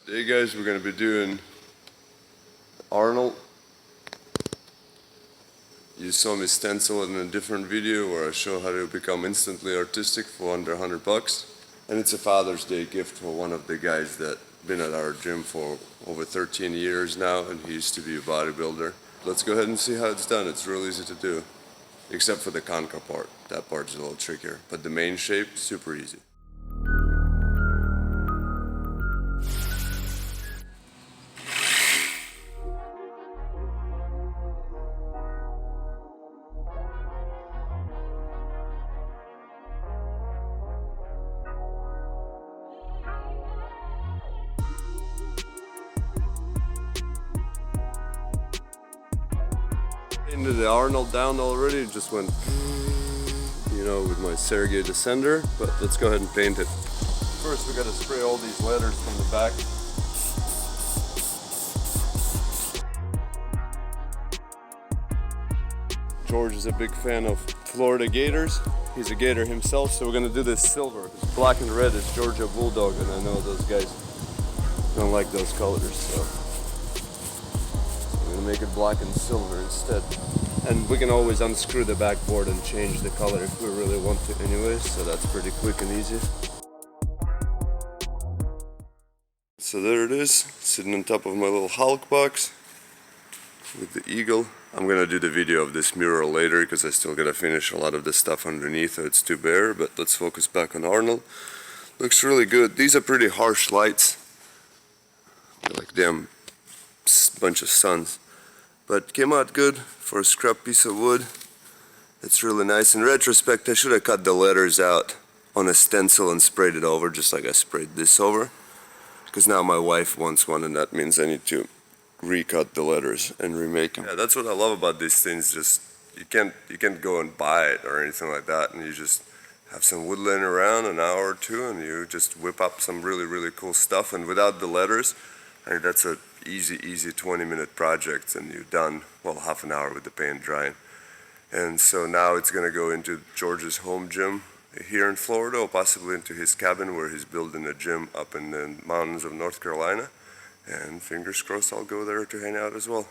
Today guys, we're going to be doing Arnold. You saw me stencil it in a different video where I show how to become instantly artistic for under $100. And it's a Father's Day gift for one of the guys that been at our gym for over 13 years now, and he used to be a bodybuilder. Let's go ahead and see how it's done. It's real easy to do, except for the conca part. That part's a little trickier, but the main shape, super easy. Into the Arnold down already, just went, with my Sergei descender, but let's go ahead and paint it. First we gotta spray all these letters from the back. George is a big fan of Florida Gators. He's a Gator himself, so we're gonna do this silver. Black and red is Georgia Bulldog, and I know those guys don't like those colors, so make it black and silver instead. And we can always unscrew the backboard and change the color if we really want to anyways, so that's pretty quick and easy. So there it is, sitting on top of my little Hulk box with the eagle. I'm gonna do the video of this mural later because I still gotta finish a lot of the stuff underneath, so it's too bare, but let's focus back on Arnold. Looks really good. These are pretty harsh lights, like them bunch of suns. But came out good for a scrap piece of wood. It's really nice. In retrospect, I should have cut the letters out on a stencil and sprayed it over, just like I sprayed this over. Because now my wife wants one, and that means I need to recut the letters and remake them. Yeah, that's what I love about these things. Just you can't go and buy it or anything like that, and you just have some wood laying around an hour or two, and you just whip up some really cool stuff. And without the letters, I think that's a easy 20-minute project, and you're done, well, half an hour with the paint drying. And so now it's gonna go into George's home gym here in Florida, or possibly into his cabin where he's building a gym up in the mountains of North Carolina. And fingers crossed I'll go there to hang out as well.